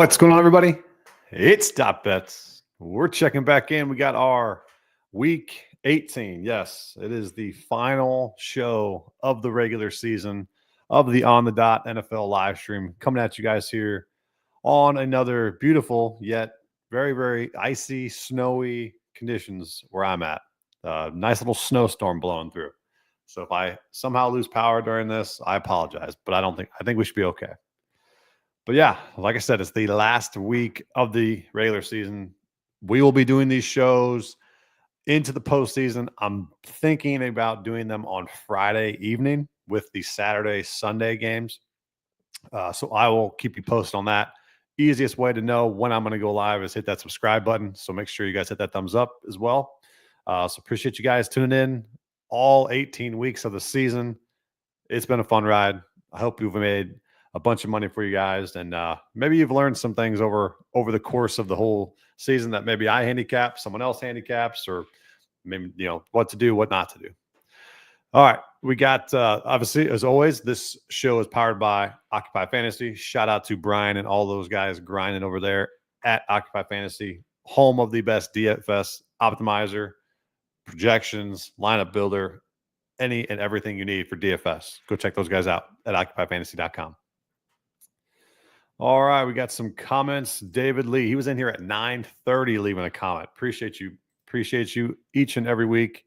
What's going on, everybody? It's Top Bets. We're checking back in. We got our week 18. Yes, it is the final show of the regular season of the On the Dot NFL live stream coming at you guys here on another beautiful yet very, very icy, snowy conditions where I'm at. Nice little snowstorm blowing through. So if I somehow lose power during this, I apologize, but I think we should be okay. But yeah, like I said, it's the last week of the regular season. We will be doing these shows into the postseason. I'm thinking about doing them on Friday evening with the Saturday, Sunday games. So I will keep you posted on that. Easiest way to know when I'm going to go live is hit that subscribe button. So make sure you guys hit that thumbs up as well. So appreciate you guys tuning in all 18 weeks of the season. It's been a fun ride. I hope you've made a bunch of money for you guys, and maybe you've learned some things over the course of the whole season that maybe I handicap, someone else handicaps, or maybe what to do, what not to do. All right, we got obviously, as always, this show is powered by Occupy Fantasy. Shout out to Brian and all those guys grinding over there at Occupy Fantasy, home of the best DFS optimizer, projections, lineup builder, any and everything you need for DFS. Go check those guys out at occupyfantasy.com. All right, we got some comments. David Lee, he was in here at 9:30 leaving a comment. Appreciate you each and every week.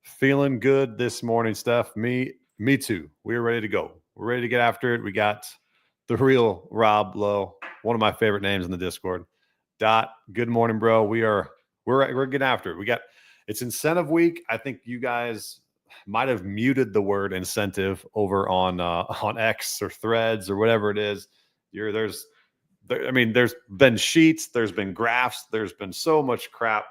Feeling good this morning, Steph. Me too. We're ready to go. We're ready to get after it. We got the real Rob Lowe, one of my favorite names in the Discord. Dot, good morning, bro. We're getting after it. It's incentive week. I think you guys might have muted the word incentive over on X or Threads or whatever it is. There's been sheets, there's been graphs, there's been so much crap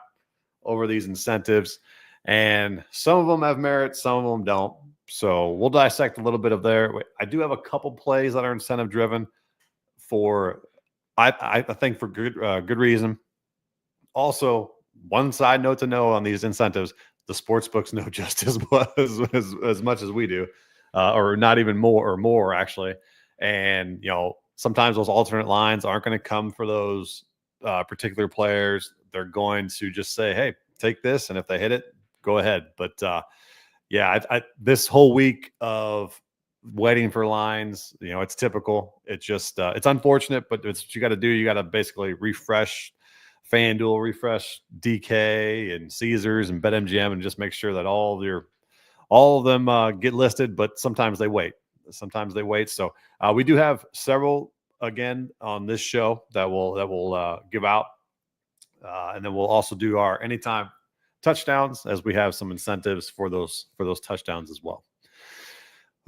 over these incentives, and some of them have merit, some of them don't. So we'll dissect a little bit of there. I do have a couple plays that are incentive driven for, I think, for good reason. Also, one side note to know on these incentives: the sports books know just as much as we do, or not even more actually. And sometimes those alternate lines aren't going to come for those particular players. They're going to just say, "Hey, take this," and if they hit it, go ahead. But this whole week of waiting for lines, it's typical. It's just it's unfortunate, but it's what you got to do. You got to basically refresh FanDuel, refresh DK and Caesars and BetMGM, and just make sure that all of them get listed. But sometimes they wait. So we do have several again on this show that will give out, and then we'll also do our anytime touchdowns, as we have some incentives for those touchdowns as well.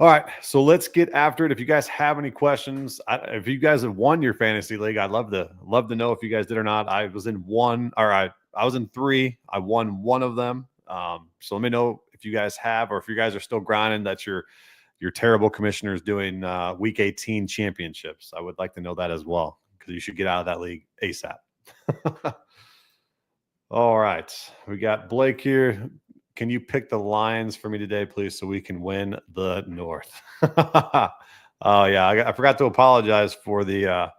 All right, so let's get after it. If you guys have any questions, if you guys have won your fantasy league, I'd love to know if you guys did or not. I was in one, or I was in three. I won one of them. So let me know if you guys have, or if you guys are still grinding, that your terrible commissioner is doing week 18 championships. I would like to know that as well, because you should get out of that league ASAP. All right, we got Blake here. Can you pick the Lions for me today, please, so we can win the North? Oh yeah, I forgot to apologize for the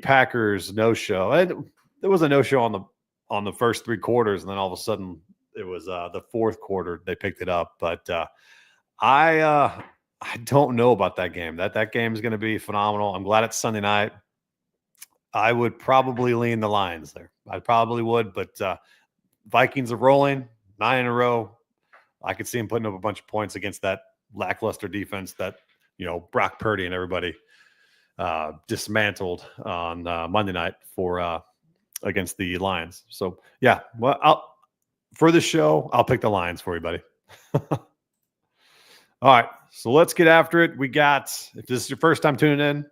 Packers no-show. There was a no-show on the first three quarters, and then all of a sudden it was the fourth quarter they picked it up. But I don't know about that game. That game is going to be phenomenal. I'm glad it's Sunday night. I would probably lean the Lions there. I probably would, but Vikings are rolling 9 in a row. I could see him putting up a bunch of points against that lackluster defense that Brock Purdy and everybody dismantled on Monday night against the Lions. So yeah, well, for the show, I'll pick the Lions for you, buddy. All right, so let's get after it. If this is your first time tuning in,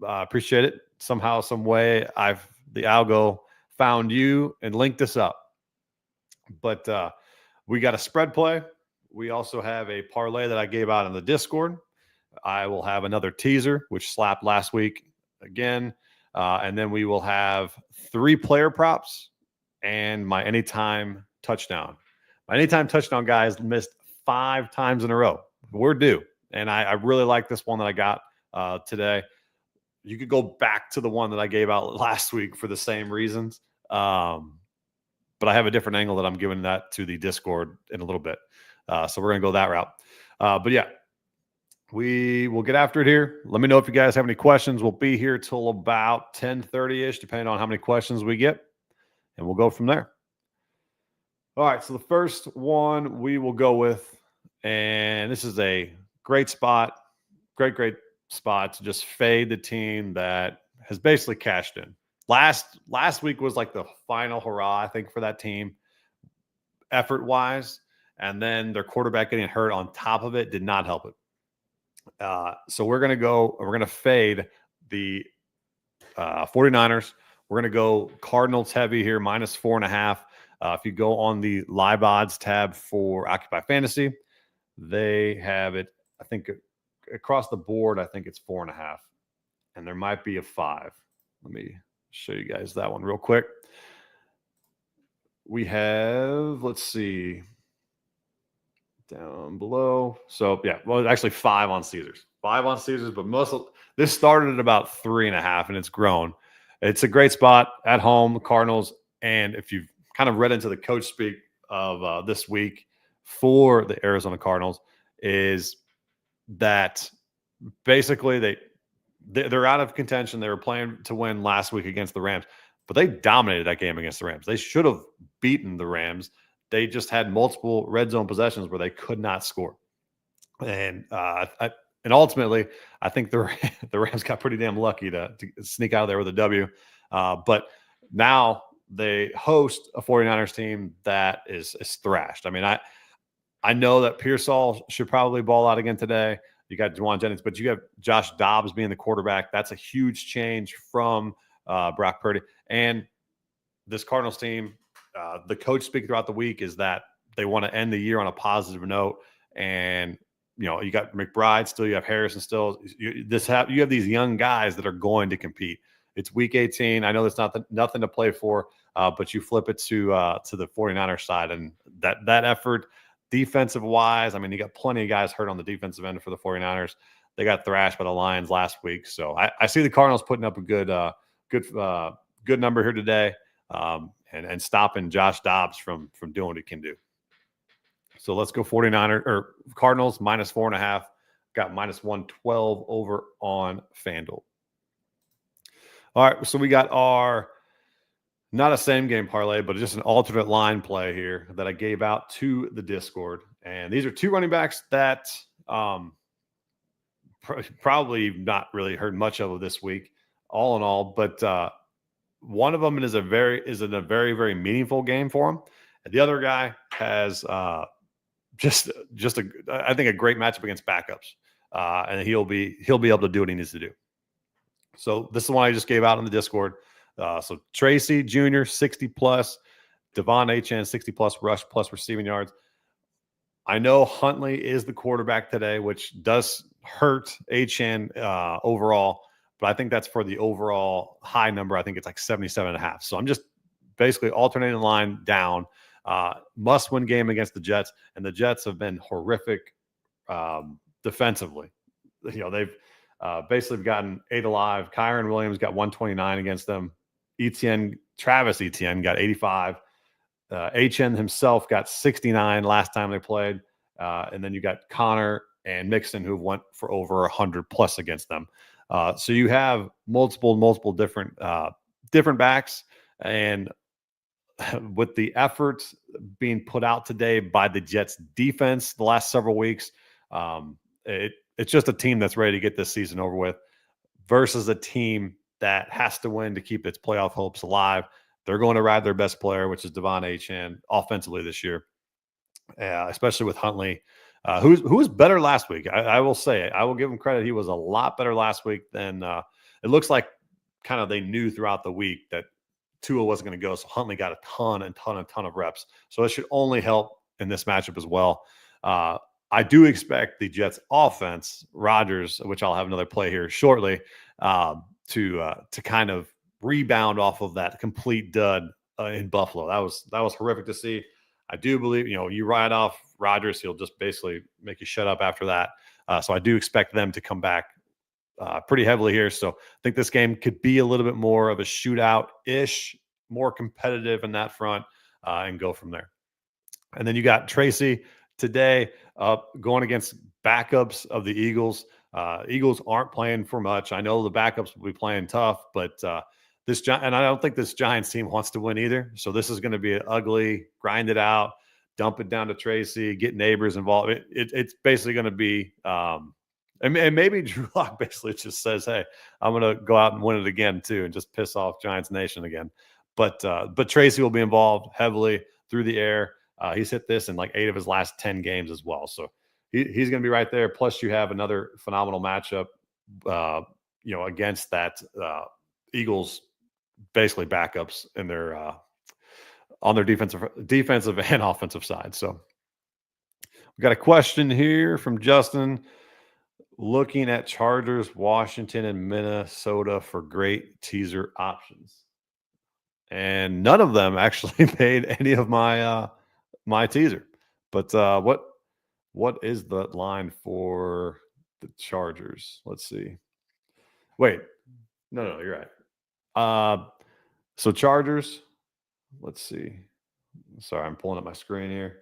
appreciate it. Somehow, some way, the algo found you and linked us up. But we got a spread play. We also have a parlay that I gave out in the Discord. I will have another teaser, which slapped last week again. And then we will have 3 player props and my anytime touchdown. My anytime touchdown guys missed 5 times in a row. We're due. And I really like this one that I got today. you could go back to the one that I gave out last week for the same reasons. But I have a different angle that I'm giving that to the Discord in a little bit. So we're going to go that route. But yeah, we will get after it here. Let me know if you guys have any questions. We'll be here till about 10:30-ish, depending on how many questions we get. And we'll go from there. All right. So the first one we will go with, and this is a great spot, great spot to just fade the team that has basically cashed in. Last week was like the final hurrah, I think, for that team, effort-wise. And then their quarterback getting hurt on top of it did not help it. So we're going to fade the 49ers. We're going to go Cardinals heavy here, -4.5. If you go on the live odds tab for Occupy Fantasy, they have it, I think, across the board. I think it's 4.5, and there might be a 5. Let me show you guys that one real quick. We have, let's see, down below. So yeah, well, actually 5 on Caesars. 5 on Caesars, but this started at about 3.5, and it's grown. It's a great spot at home, Cardinals. And if you've kind of read into the coach speak of this week for the Arizona Cardinals, is that basically they're out of contention. They were playing to win last week against the Rams, but they dominated that game against the Rams. They should have beaten the Rams. They just had multiple red zone possessions where they could not score. And ultimately, I think the Rams got pretty damn lucky to sneak out of there with a W. But now they host a 49ers team that is thrashed. I mean, I know that Pearsall should probably ball out again today. You got Juwan Jennings, but you have Josh Dobbs being the quarterback. That's a huge change from Brock Purdy. And this Cardinals team, the coach speaking throughout the week is that they want to end the year on a positive note. And, you know, you got McBride still, you have Harrison still. You have these young guys that are going to compete. It's week 18. I know there's nothing to play for, but you flip it to the 49ers side, and that effort defensive wise, I mean, you got plenty of guys hurt on the defensive end for the 49ers. They got thrashed by the Lions last week. So I see the Cardinals putting up a good number here today, and stopping Josh Dobbs from doing what he can do. So let's go 49ers or Cardinals -4.5. Got -112 over on FanDuel. All right, so we got our not a same game parlay, but just an alternate line play here that I gave out to the Discord. And these are 2 running backs that probably not really heard much of this week, all in all. But one of them is in a very, very meaningful game for him. And the other guy has just I think a great matchup against backups. And he'll be able to do what he needs to do. So this is one I just gave out on the Discord. So Tracy Jr., 60 plus, Devon Achane, 60 plus rush plus receiving yards. I know Huntley is the quarterback today, which does hurt Achane overall, but I think that's for the overall high number. I think it's like 77.5. So I'm just basically alternating line down. Must win game against the Jets, and the Jets have been horrific defensively. You know, they've basically gotten 8 alive. Kyron Williams got 129 against them. Travis Etienne got 85. Achane himself got 69 last time they played. And then you got Connor and Mixon who went for over 100 plus against them. So you have multiple different backs, and with the effort being put out today by the Jets defense the last several weeks, it's just a team that's ready to get this season over with versus a team that has to win to keep its playoff hopes alive. They're going to ride their best player, which is Devon Achane, offensively this year, especially with Huntley, who was better last week. I will say, I will give him credit. He was a lot better last week than it looks like. Kind of they knew throughout the week that Tua wasn't going to go, so Huntley got a ton of reps. So it should only help in this matchup as well. I do expect the Jets offense, Rodgers, which I'll have another play here shortly, to kind of rebound off of that complete dud in Buffalo. That was horrific to see. I do believe, you ride off Rodgers, he'll just basically make you shut up after that. So I do expect them to come back pretty heavily here. So I think this game could be a little bit more of a shootout-ish, more competitive in that front, and go from there. And then you got Tracy today going against backups of the Eagles. Eagles aren't playing for much. I know the backups will be playing tough, but and I don't think this Giants team wants to win either. So this is going to be an ugly, grind it out, dump it down to Tracy, get neighbors involved. It's basically going to be, and maybe Drew Lock basically just says, "Hey, I'm going to go out and win it again too, and just piss off Giants Nation again." But Tracy will be involved heavily through the air. He's hit this in like 8 of his last 10 games as well. So he's going to be right there. Plus, you have another phenomenal matchup, against that Eagles basically backups in their on their defensive and offensive side. So we got a question here from Justin. Looking at Chargers, Washington, and Minnesota for great teaser options. And none of them actually made any of my my teaser. But what is the line for the Chargers? Let's see. Wait, no, you're right. So Chargers. Let's see. Sorry, I'm pulling up my screen here.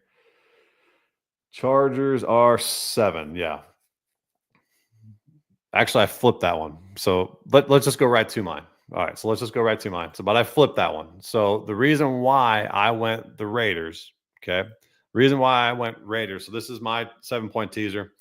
Chargers are 7. Yeah. Actually, I flipped that one. So let's just go right to mine. All right, so let's just go right to mine. So, but I flipped that one. So the reason why I went the Raiders, okay? Reason why I went Raiders. So this is my 7-point teaser.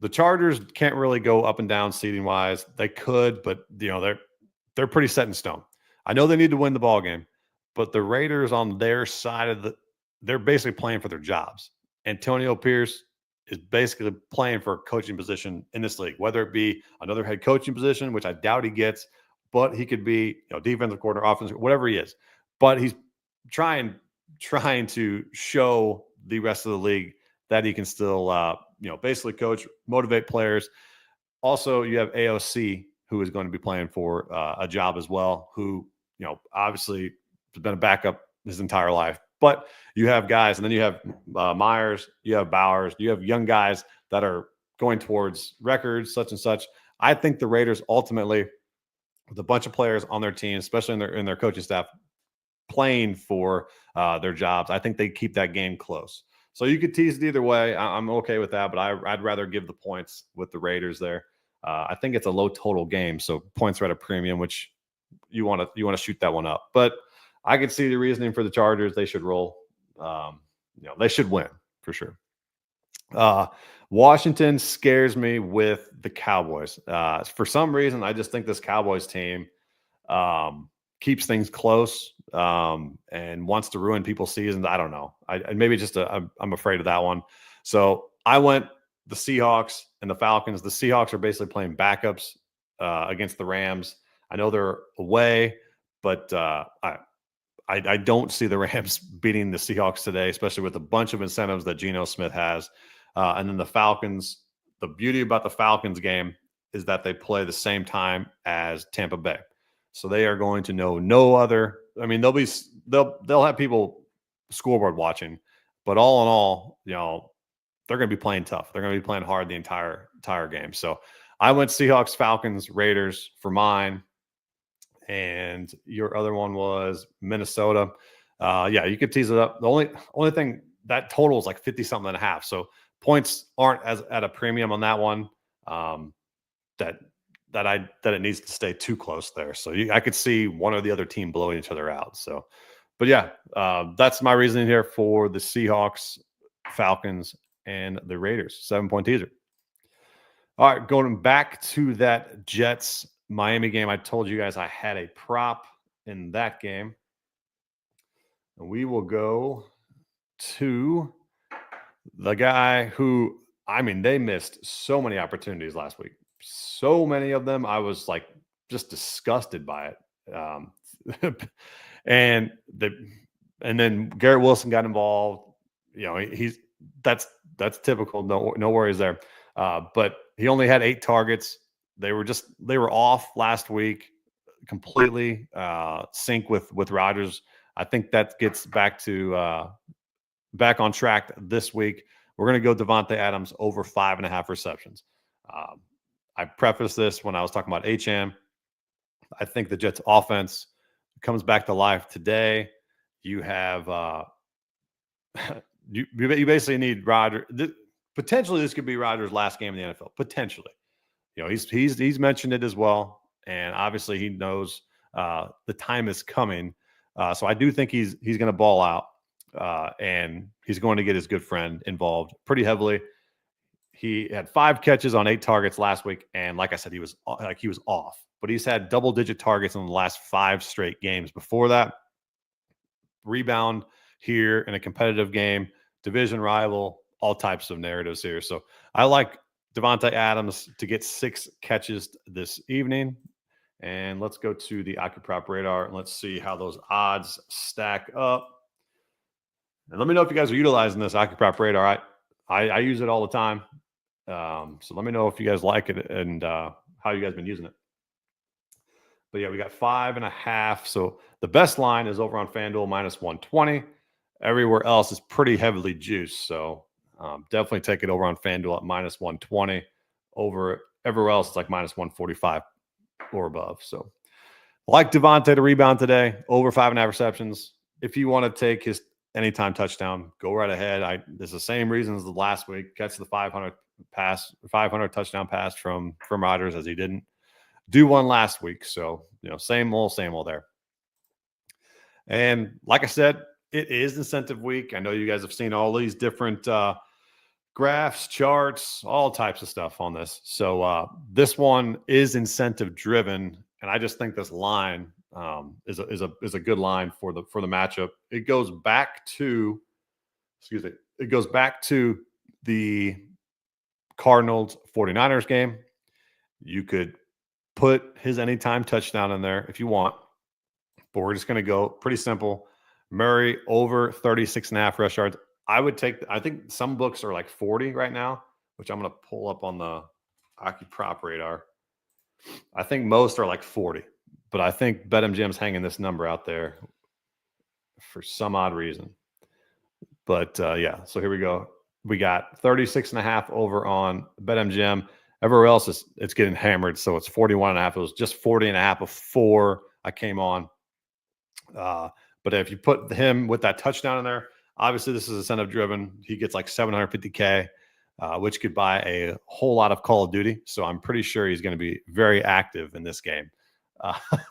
The Chargers can't really go up and down seeding wise. They could, but they're pretty set in stone. I know they need to win the ball game, but the Raiders on their side they're basically playing for their jobs. Antonio Pierce is basically playing for a coaching position in this league, whether it be another head coaching position, which I doubt he gets, but he could be, defensive coordinator, offensive, whatever he is. But he's trying to show the rest of the league that he can still, basically coach, motivate players. Also, you have AOC, who is going to be playing for a job as well, who, obviously has been a backup his entire life. But you have guys, and then you have Myers, you have Bowers, you have young guys that are going towards records, such and such. I think the Raiders ultimately, with a bunch of players on their team, especially in their coaching staff, playing for their jobs, I think they keep that game close. So you could tease it either way. I'm okay with that, but I'd rather give the points with the Raiders there. I think it's a low total game, so points are at a premium, which you want to shoot that one up. But I could see the reasoning for the Chargers. They should roll. They should win for sure. Washington scares me with the Cowboys. For some reason, I just think this Cowboys team keeps things close and wants to ruin people's seasons. I don't know. I'm afraid of that one. So I went the Seahawks and the Falcons. The Seahawks are basically playing backups against the Rams. I know they're away, but I don't see the Rams beating the Seahawks today, especially with a bunch of incentives that Geno Smith has. And then the Falcons, the beauty about the Falcons game is that they play the same time as Tampa Bay. So they are going to know no other. I mean, they'll have people scoreboard watching, but all in all, they're going to be playing tough. They're going to be playing hard the entire game. So I went Seahawks, Falcons, Raiders for mine. And your other one was Minnesota. Yeah, you could tease it up. The only thing, that total is like 50-something.5. So points aren't as at a premium on that one. That it needs to stay too close there. So I could see one or the other team blowing each other out. So, but yeah, that's my reasoning here for the Seahawks, Falcons, and the Raiders. 7-point teaser. All right, going back to that Jets Miami game. I told you guys I had a prop in that game. And we will go to the guy who, they missed so many opportunities last week. So many of them. I was like just disgusted by it. And then Garrett Wilson got involved. That's typical. No worries there. But he only had 8 targets. They were off last week completely. Sync with Rodgers. I think that gets back on track this week. We're going to go Devontae Adams over 5.5 receptions. I prefaced this when I was talking about HM. I think the Jets offense comes back to life today. You have you basically need Rodgers. Potentially, this could be Rodgers' last game in the NFL. Potentially, he's mentioned it as well, and obviously he knows the time is coming. So I do think he's going to ball out, and he's going to get his good friend involved pretty heavily. He had 5 catches on 8 targets last week, and like I said, he was off. But he's had double-digit targets in the last 5 straight games. Before that, rebound here in a competitive game, division rival, all types of narratives here. So I like Devontae Adams to get 6 catches this evening. And let's go to the AccuProp radar and let's see how those odds stack up. And let me know if you guys are utilizing this AccuProp radar. I use it all the time. So let me know if you guys like it and how you guys been using it. But yeah, we got 5.5. So the best line is over on FanDuel -120. Everywhere else is pretty heavily juiced. So definitely take it over on FanDuel at -120. Over everywhere else, it's like -145 or above. So like Devontae to rebound today, over 5.5 receptions. If you want to take his anytime touchdown, go right ahead. It's the same reasons as the last week. Catch the 500 touchdown pass from Rodgers, as he didn't do one last week. So, same old there. And like I said, it is incentive week. I know you guys have seen all these different graphs, charts, all types of stuff on this. So this one is incentive driven, and I just think this line is a good line for the matchup. It goes back to, the Cardinals 49ers game. You could put his anytime touchdown in there if you want, but we're just going to go pretty simple. Murray over 36.5 rush yards. I think some books are like 40 right now, which I'm going to pull up on the AccuProp radar. I think most are like 40, but I think BetMGM's hanging this number out there for some odd reason. But yeah, so here we go. We got 36.5 over on BetMGM. Everywhere else it's getting hammered, so it's 41.5. It was just 40.5 before I came on. But if you put him with that touchdown in there, obviously this is incentive driven. He gets like $750K, which could buy a whole lot of Call of Duty. So I'm pretty sure he's going to be very active in this game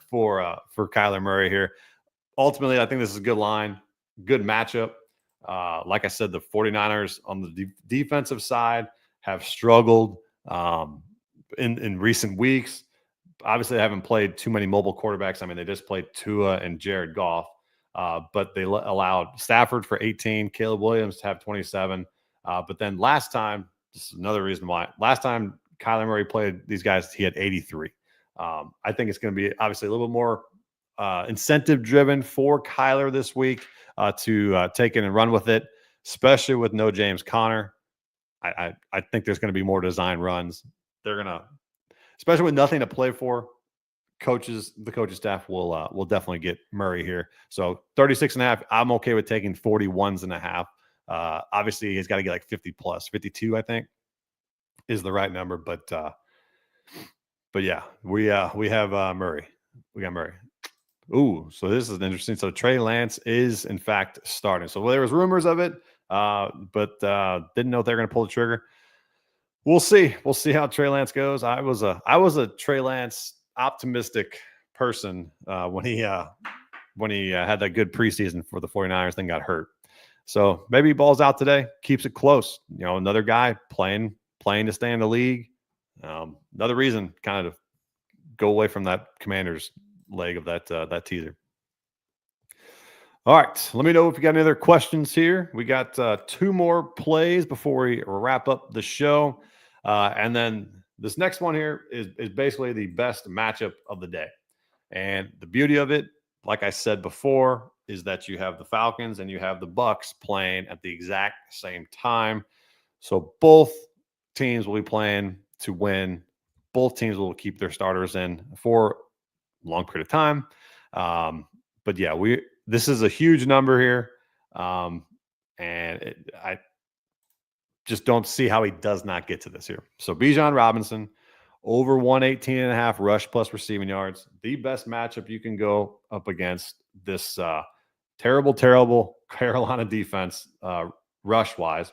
for Kyler Murray here. Ultimately, I think this is a good line, good matchup. Like I said, the 49ers on the defensive side have struggled in recent weeks. Obviously, they haven't played too many mobile quarterbacks. I mean, they just played Tua and Jared Goff, but they allowed Stafford for 18, Caleb Williams to have 27. But then last time, this is another reason why. Last time Kyler Murray played these guys, he had 83. I think it's going to be obviously a little bit more incentive-driven for Kyler this week to take it and run with it, especially with no James Conner. I think there's going to be more design runs. They're going to, especially with nothing to play for, the coaching staff will definitely get Murray here. So 36.5, I'm okay with taking 41.5. Obviously, he's got to get like 50 plus. 52, I think, is the right number. But yeah, we have Murray. We got Murray. Ooh, so this is interesting. So Trey Lance is in fact starting. So there was rumors of it, but didn't know if they're going to pull the trigger. We'll see. We'll see how Trey Lance goes. I was a Trey Lance optimistic person when he had that good preseason for the 49ers, then got hurt. So maybe he balls out today, keeps it close. Another guy playing to stay in the league. Another reason kind of to go away from that Commanders leg of that teaser. All right, let me know if you got any other questions here. We got 2 more plays before we wrap up the show. And then this next one here is basically the best matchup of the day. And the beauty of it, like I said before, is that you have the Falcons and you have the Bucks playing at the exact same time. So both teams will be playing to win. Both teams will keep their starters in for a long period of time. But yeah, this is a huge number here. And I just don't see how he does not get to this here. So Bijan Robinson over 118.5 rush plus receiving yards. The best matchup you can go up against this terrible Carolina defense, rush wise.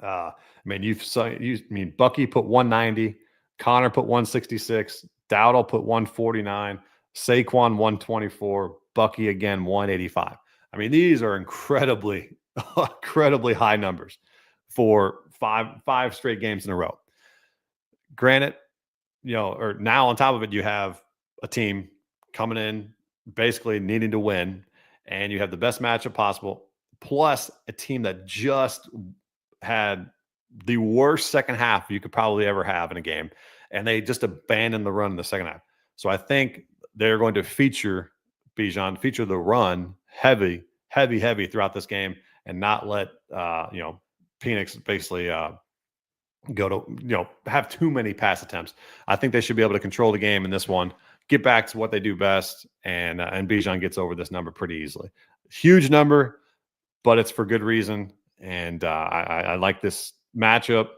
I mean, Bucky put 190, Connor put 166, Dowdle put 149, Saquon 124, Bucky again 185. I mean, these are incredibly high numbers for five straight games in a row. Granted, or now on top of it, you have a team coming in basically needing to win, and you have the best matchup possible, plus a team that just had the worst second half you could probably ever have in a game, and they just abandoned the run in the second half. So I think they're going to feature the run heavy throughout this game, and not let Phoenix basically go to have too many pass attempts. I think they should be able to control the game in this one, get back to what they do best, and Bijan gets over this number pretty easily. Huge number, but it's for good reason. And I like this matchup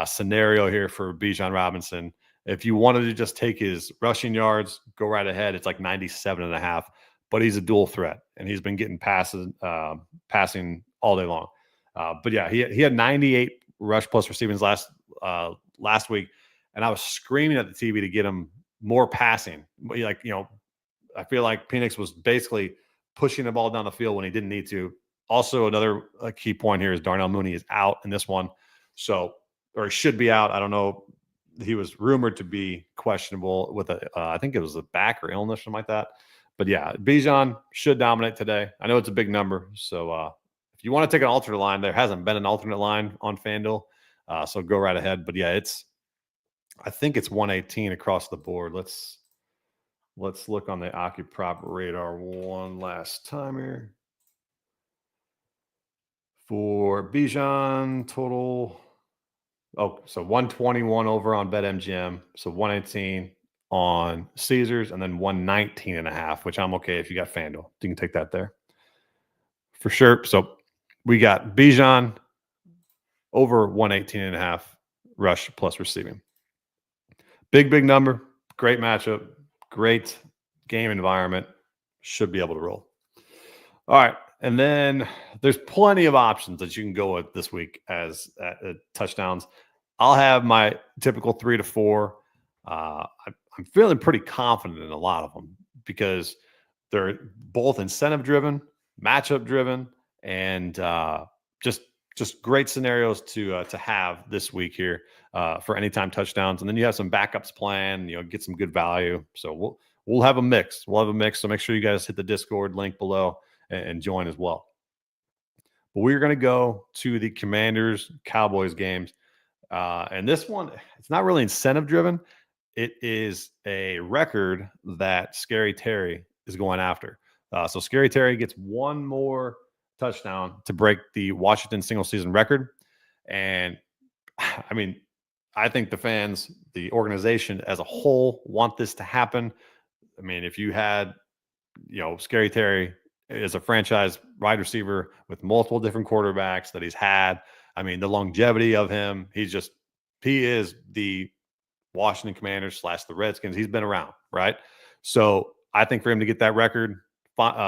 scenario here for Bijan Robinson. If you wanted to just take his rushing yards, go right ahead. It's like 97.5, but he's a dual threat, and he's been getting passing all day long. But yeah, he had 98 rush plus receivings last week, and I was screaming at the TV to get him more passing. I feel like Penix was basically pushing the ball down the field when he didn't need to. Also, another key point here is Darnell Mooney is out in this one, or he should be out. I don't know. He was rumored to be questionable with I think it was a back or illness, something like that. But yeah, Bijan should dominate today. I know it's a big number, so if you want to take an alternate line, there hasn't been an alternate line on FanDuel, so go right ahead. But yeah, I think it's 118 across the board. Let's look on the OccuProp radar one last time here. For Bijan total, so 121 over on BetMGM, so 118 on Caesars, and then 119.5, which I'm okay if you got FanDuel. You can take that there for sure. So we got Bijan over 118.5 rush plus receiving. Big number, great matchup, great game environment. Should be able to roll. All right. And then there's plenty of options that you can go with this week as touchdowns. I'll have my typical 3 to 4. I'm feeling pretty confident in a lot of them because they're both incentive driven, matchup driven, and just great scenarios to have this week here for anytime touchdowns. And then you have some backups planned, get some good value. So we'll have a mix. So make sure you guys hit the Discord link below and join as well. But we're going to go to the Commanders Cowboys games. And this one, it's not really incentive driven. It is a record that Scary Terry is going after. So Scary Terry gets one more touchdown to break the Washington single season record. And I mean, I think the fans, the organization as a whole want this to happen. I mean, if you had, Scary Terry is a franchise wide receiver with multiple different quarterbacks that he's had. I mean, the longevity of him, he is the Washington Commanders / the Redskins. He's been around, right? So I think for him to get that record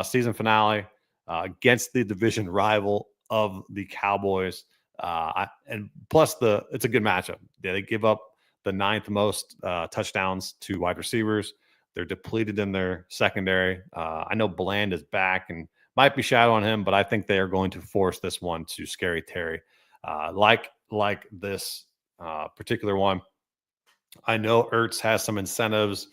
season finale against the division rival of the Cowboys, and plus it's a good matchup. They give up the 9th most touchdowns to wide receivers. They're depleted in their secondary. I know Bland is back and might be shadowing him, but I think they are going to force this one to Scary Terry. Like this particular one, I know Ertz has some incentives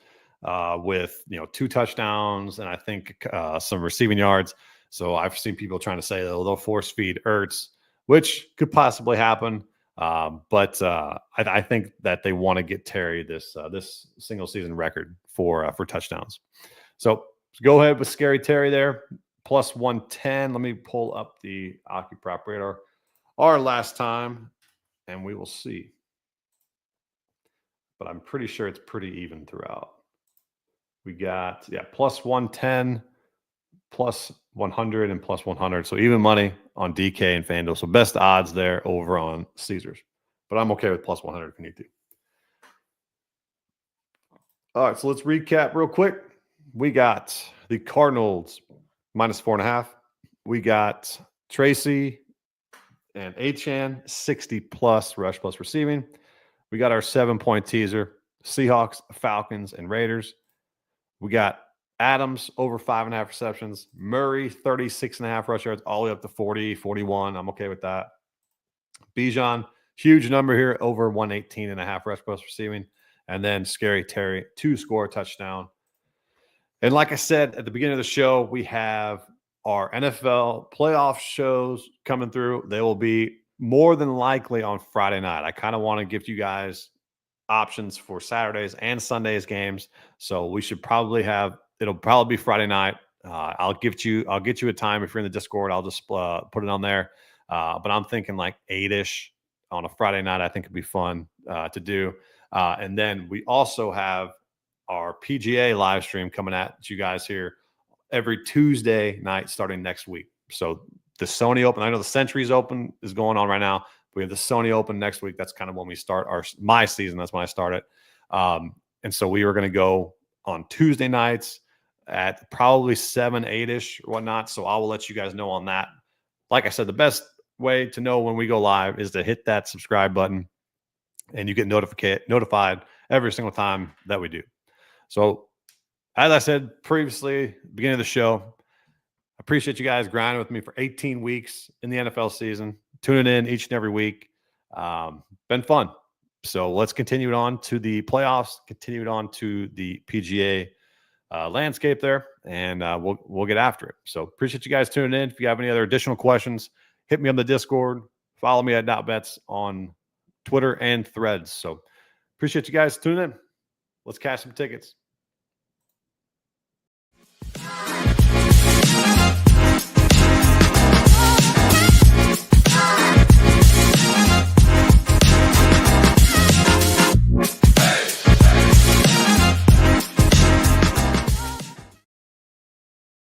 with 2 touchdowns and I think some receiving yards. So I've seen people trying to say they'll force feed Ertz, which could possibly happen. But I think that they want to get Terry this single season record for touchdowns. So go ahead with Scary Terry there, plus 110. Let me pull up the OccuProp radar our last time, and we will see. But I'm pretty sure it's pretty even throughout. We got plus 110, plus 100, and plus 100. So even money on DK and FanDuel. So best odds there over on Caesars. But I'm okay with plus 100 if you need to. All right, so let's recap real quick. We got the Cardinals -4.5. We got Tracy and Achan 60 plus rush plus receiving. We got our 7-point teaser: Seahawks, Falcons, and Raiders. We got Adams over 5.5 receptions, Murray 36.5 rush yards, all the way up to 40, 41. I'm okay with that. Bijan, huge number here, over 118.5 rush plus receiving. And then Scary Terry, 2-score touchdown. And like I said at the beginning of the show, we have our NFL playoff shows coming through. They will be more than likely on Friday night. I kind of want to give you guys options for Saturdays and Sundays games. So we should probably have, it'll probably be Friday night. I'll get you a time. If you're in the Discord, I'll just put it on there. But I'm thinking like 8-ish on a Friday night. I think it'd be fun to do. And then we also have our PGA live stream coming at you guys here every Tuesday night starting next week. So the Sony Open, I know the Centuries Open is going on right now. We have the Sony Open next week. That's kind of when we start my season. That's when I start it. And so we were going to go on Tuesday nights at probably 7, 8-ish or whatnot. So I will let you guys know on that. Like I said, the best way to know when we go live is to hit that subscribe button, and you get notified every single time that we do. So as I said previously, beginning of the show, I appreciate you guys grinding with me for 18 weeks in the NFL season, tuning in each and every week. Been fun. So let's continue it on to the playoffs, continue it on to the PGA landscape there, and we'll get after it. So appreciate you guys tuning in. If you have any other additional questions, hit me on the Discord. Follow me at .bets on Twitter and Threads. So appreciate you guys tuning in. Let's cash some tickets.